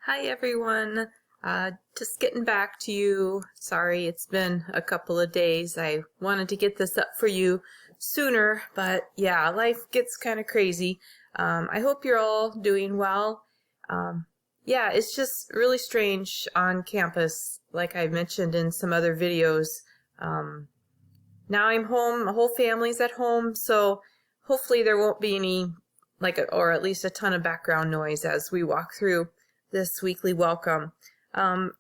Hi everyone. Just getting back to you. Sorry, it's been a couple of days. I wanted to get this up for you sooner, but yeah, life gets kind of crazy. I hope you're all doing well. Yeah, it's just really strange on campus, like I mentioned in some other videos. Now I'm home, my whole family's at home, so hopefully there won't be any, or at least a ton of background noise as we walk through this weekly welcome.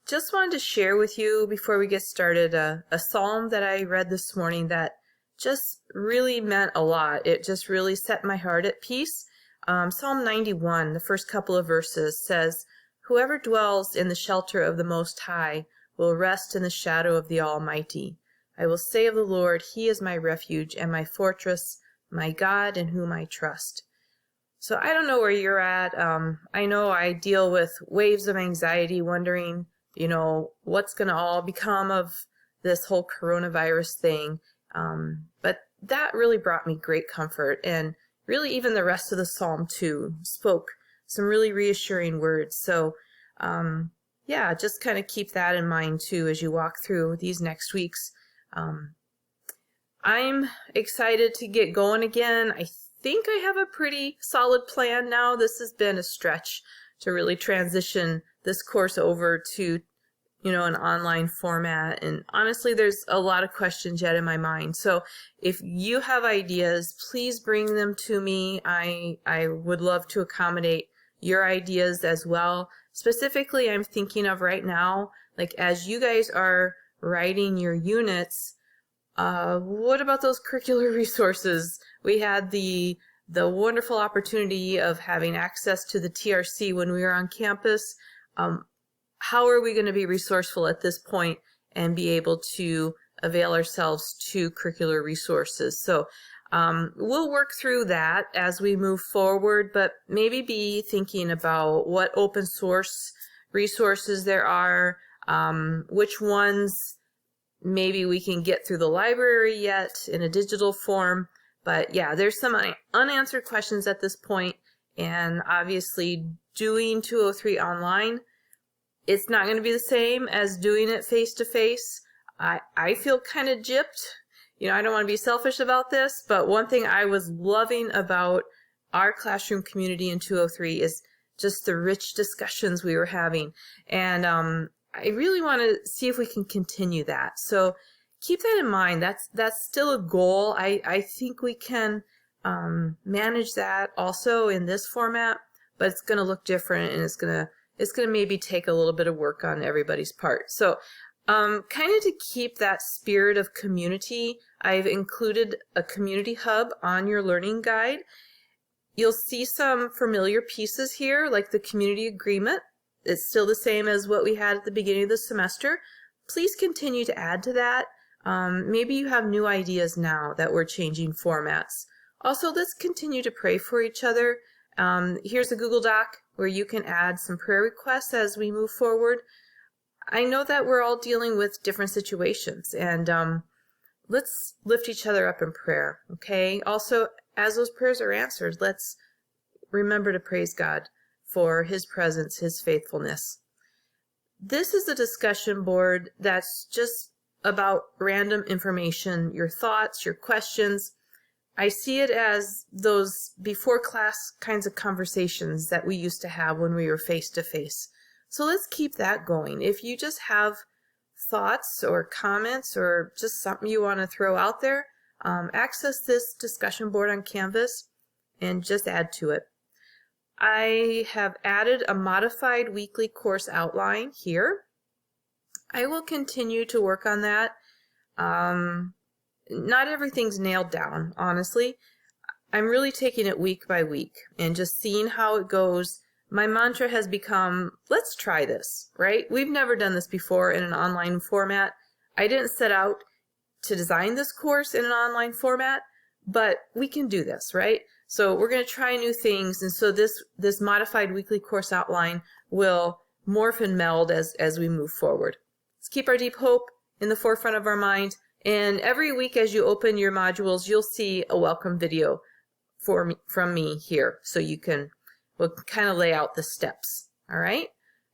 Just wanted to share with you before we get started a psalm that I read this morning that just really meant a lot. It just really set my heart at peace. Psalm 91, the first couple of verses says, "Whoever dwells in the shelter of the Most High will rest in the shadow of the Almighty. I will say of the Lord, He is my refuge and my fortress, my God in whom I trust." So I don't know where you're at. I know I deal with waves of anxiety, wondering, what's going to all become of this whole coronavirus thing. But that really brought me great comfort. And really even the rest of the psalm too spoke some really reassuring words. So yeah, just kind of keep that in mind too as you walk through these next weeks. I'm excited to get going again. I think I have a pretty solid plan now. This has been a stretch to really transition this course over to, an online format. And honestly, there's a lot of questions yet in my mind. So if you have ideas, please bring them to me. I would love to accommodate your ideas as well. Specifically, I'm thinking of right now, like as you guys are writing your units, what about those curricular resources? We had the wonderful opportunity of having access to the TRC when we were on campus. How are we going to be resourceful at this point and be able to avail ourselves to curricular resources? So we'll work through that as we move forward, but maybe be thinking about what open source resources there are, which ones maybe we can get through the library yet in a digital form. But yeah, there's some unanswered questions at this point, and obviously doing 203 online, it's not going to be the same as doing it face-to-face. I feel kind of gypped. I don't want to be selfish about this, but one thing I was loving about our classroom community in 203 is just the rich discussions we were having. And I really want to see if we can continue that. So keep that in mind. That's still a goal. I think we can manage that also in this format, but it's going to look different, and it's going to maybe take a little bit of work on everybody's part. So kind of to keep that spirit of community, I've included a community hub on your learning guide. You'll see some familiar pieces here, like the community agreement. It's still the same as what we had at the beginning of the semester. Please continue to add to that. Maybe you have new ideas now that we're changing formats. Also, let's continue to pray for each other. Here's a Google Doc where you can add some prayer requests as we move forward. I know that we're all dealing with different situations, and let's lift each other up in prayer, okay? Also, as those prayers are answered, let's remember to praise God for His presence, His faithfulness. This is a discussion board that's just about random information, your thoughts, your questions. I see it as those before class kinds of conversations that we used to have when we were face to face. So let's keep that going. If you just have thoughts or comments or just something you want to throw out there, access this discussion board on Canvas and just add to it. I have added a modified weekly course outline here. I will continue to work on that. Not everything's nailed down, honestly. I'm really taking it week by week and just seeing how it goes. My mantra has become, let's try this, right? We've never done this before in an online format. I didn't set out to design this course in an online format, but we can do this, right? So we're going to try new things, and so this modified weekly course outline will morph and meld as we move forward. Let's keep our deep hope in the forefront of our mind, and every week as you open your modules, you'll see a welcome video from me here, so we'll kind of lay out the steps. All right?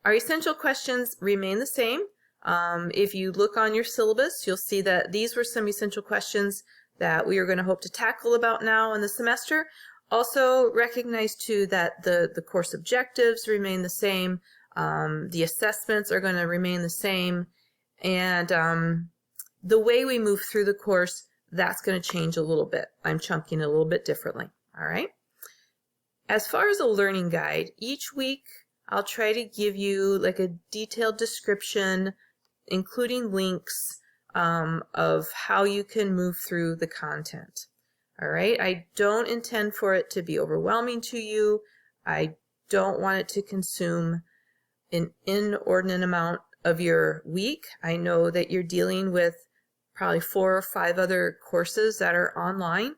Our essential questions remain the same. If you look on your syllabus, you'll see that these were some essential questions that we are going to hope to tackle about now in the semester. Also recognize too that the course objectives remain the same. The assessments are going to remain the same. And the way we move through the course, that's going to change a little bit. I'm chunking it a little bit differently. All right. As far as a learning guide, each week I'll try to give you like a detailed description, including links of how you can move through the content. All right. I don't intend for it to be overwhelming to you. I don't want it to consume an inordinate amount of your week. I know that you're dealing with probably 4 or 5 other courses that are online.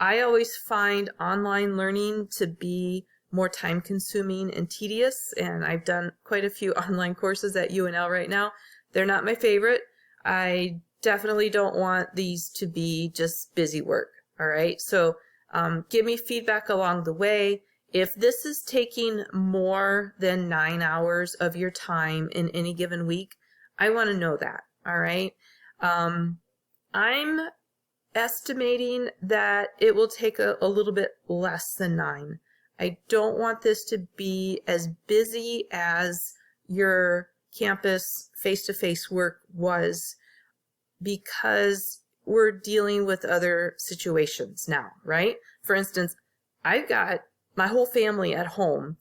I always find online learning to be more time consuming and tedious, and I've done quite a few online courses at UNL right now. They're not my favorite. I definitely don't want these to be just busy work. All right. So give me feedback along the way. If this is taking more than 9 hours of your time in any given week, I want to know that. All right. I'm estimating that it will take a little bit less than 9. I don't want this to be as busy as your campus face-to-face work was, because we're dealing with other situations now, right? For instance, I've got my whole family at home,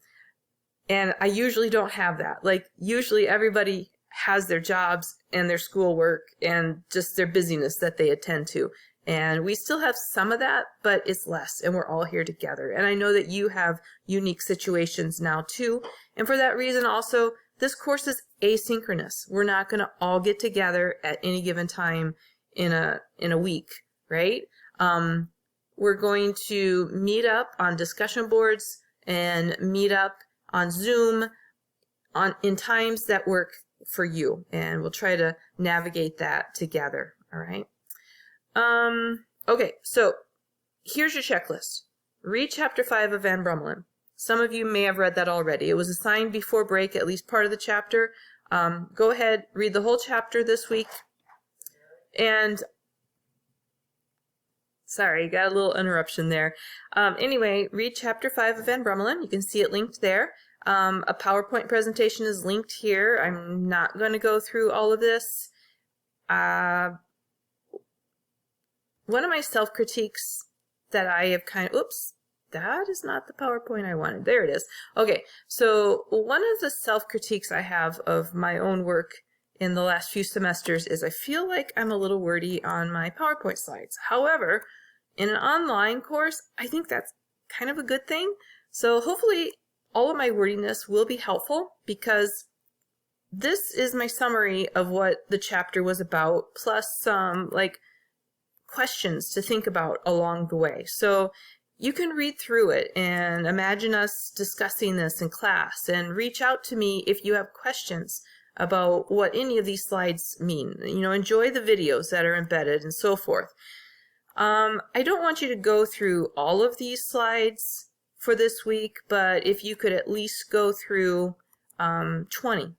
and I usually don't have that. Like, usually everybody has their jobs and their schoolwork and just their busyness that they attend to. And we still have some of that, but it's less, and we're all here together. And I know that you have unique situations now too. And for that reason also, this course is asynchronous. We're not going to all get together at any given time in a week, right? We're going to meet up on discussion boards and meet up on Zoom in times that work for you, and we'll try to navigate that together. All right. Okay, so here's your checklist. Read chapter 5 of Van Brummelen. Some of you may have read that already. It was assigned before break, at least part of the chapter. Go ahead, read the whole chapter this week. And sorry, got a little interruption there. Anyway, read chapter 5 of Van Brummelen. You can see it linked there. A PowerPoint presentation is linked here. I'm not going to go through all of this. One of my self-critiques that I have oops, that is not the PowerPoint I wanted. There it is. Okay, so one of the self-critiques I have of my own work in the last few semesters is I feel like I'm a little wordy on my PowerPoint slides. However, in an online course, I think that's kind of a good thing. So hopefully all of my wordiness will be helpful, because this is my summary of what the chapter was about, plus some questions to think about along the way. So you can read through it and imagine us discussing this in class, and reach out to me if you have questions about what any of these slides mean. You know, enjoy the videos that are embedded and so forth. I don't want you to go through all of these slides for this week, but if you could at least go through 20.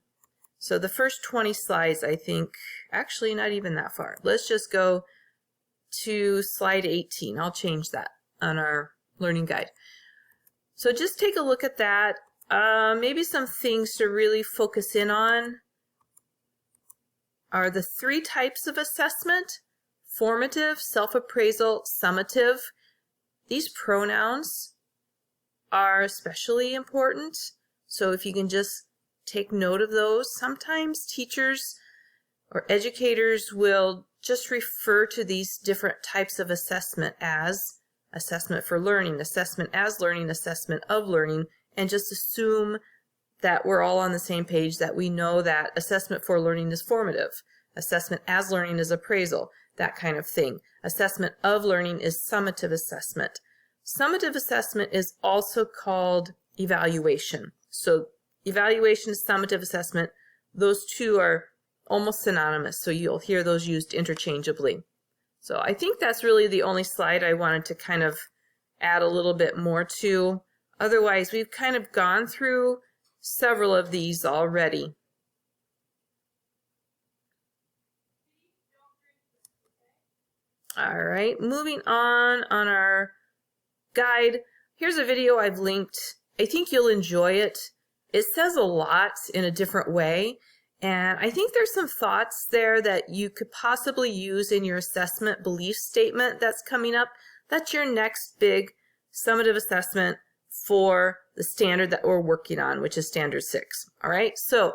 So the first 20 slides, I think, actually not even that far. Let's just go to slide 18. I'll change that on our learning guide. So just take a look at that. Maybe some things to really focus in on are the 3 types of assessment: formative, self-appraisal, summative. These pronouns are especially important, so if you can just take note of those. Sometimes teachers or educators will just refer to these different types of assessment as assessment for learning, assessment as learning, assessment of learning, and just assume that we're all on the same page, that we know that assessment for learning is formative, assessment as learning is appraisal, that kind of thing. Assessment of learning is summative assessment. Summative assessment is also called evaluation. So evaluation is summative assessment. Those two are almost synonymous, so you'll hear those used interchangeably. So I think that's really the only slide I wanted to kind of add a little bit more to. Otherwise, we've kind of gone through several of these already. All right, moving on our guide. Here's a video I've linked. I think you'll enjoy it. It says a lot in a different way, and I think there's some thoughts there that you could possibly use in your assessment belief statement that's coming up. That's your next big summative assessment for the standard that we're working on, which is Standard 6. All right, so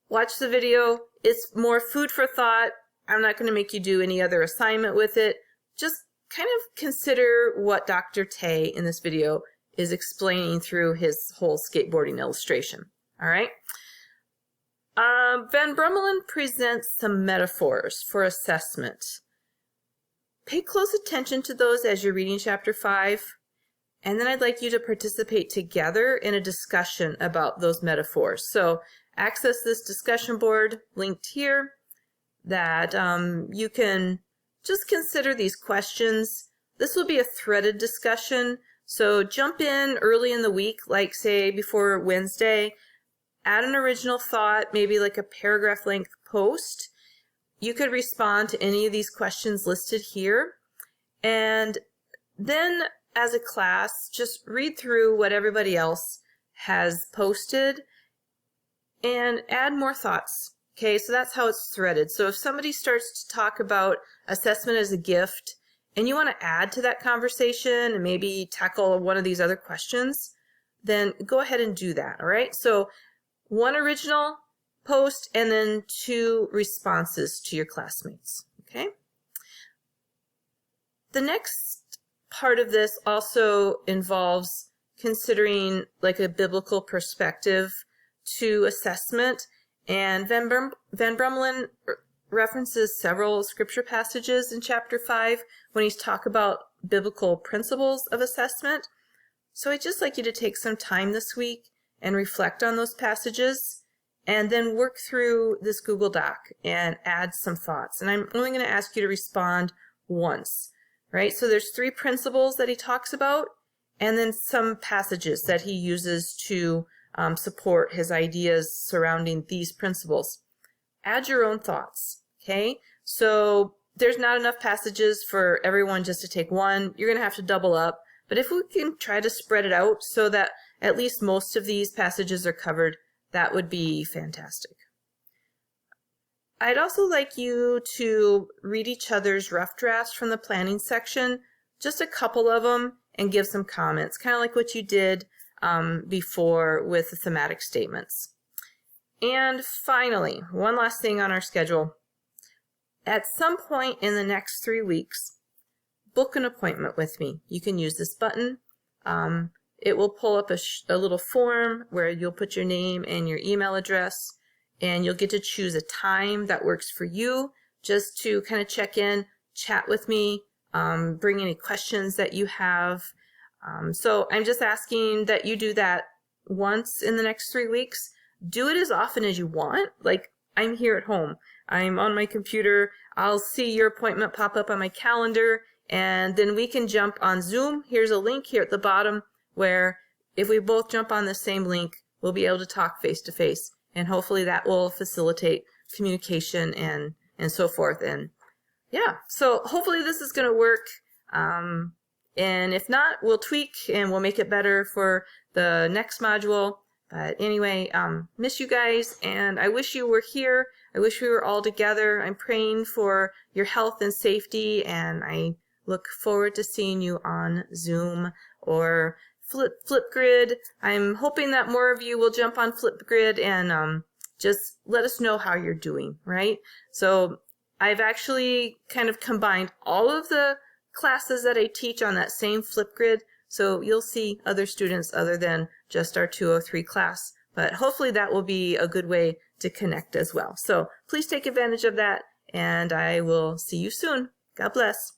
watch the video. It's more food for thought. I'm not going to make you do any other assignment with it. Just kind of consider what Dr. Tay in this video is explaining through his whole skateboarding illustration. All right. Van Brummelen presents some metaphors for assessment. Pay close attention to those as you're reading Chapter 5, and then I'd like you to participate together in a discussion about those metaphors. So access this discussion board linked here that you can just consider these questions. This will be a threaded discussion, so jump in early in the week, like say before Wednesday, add an original thought, maybe like a paragraph length post. You could respond to any of these questions listed here, and then as a class, just read through what everybody else has posted and add more thoughts. Okay, so that's how it's threaded. So if somebody starts to talk about assessment as a gift and you want to add to that conversation and maybe tackle one of these other questions, then go ahead and do that, all right? So one original post and then 2 responses to your classmates, okay? The next part of this also involves considering like a biblical perspective to assessment. And Van Brummelen references several scripture passages in Chapter 5 when he's talking about biblical principles of assessment. So I'd just like you to take some time this week and reflect on those passages and then work through this Google Doc and add some thoughts. And I'm only going to ask you to respond once, right? So there's 3 principles that he talks about and then some passages that he uses to support his ideas surrounding these principles. Add your own thoughts, okay? So there's not enough passages for everyone just to take one. You're going to have to double up. But if we can try to spread it out so that at least most of these passages are covered, that would be fantastic. I'd also like you to read each other's rough drafts from the planning section, just a couple of them, and give some comments, kind of like what you did before with the thematic statements. And finally, one last thing on our schedule. At some point in the next 3 weeks, book an appointment with me. You can use this button. It will pull up a little form where you'll put your name and your email address, and you'll get to choose a time that works for you just to kind of check in, chat with me, bring any questions that you have. So I'm just asking that you do that once in the next 3 weeks. Do it as often as you want. Like, I'm here at home. I'm on my computer. I'll see your appointment pop up on my calendar, and then we can jump on Zoom. Here's a link here at the bottom where if we both jump on the same link, we'll be able to talk face to face, and hopefully that will facilitate communication and so forth. And yeah, so hopefully this is going to work. And if not, we'll tweak and we'll make it better for the next module. But anyway, miss you guys, and I wish you were here. I wish we were all together. I'm praying for your health and safety, and I look forward to seeing you on Zoom or Flipgrid. I'm hoping that more of you will jump on Flipgrid and just let us know how you're doing, right? So I've actually kind of combined all of the classes that I teach on that same Flipgrid, so you'll see other students other than just our 203 class. But hopefully that will be a good way to connect as well. So please take advantage of that, and I will see you soon. God bless.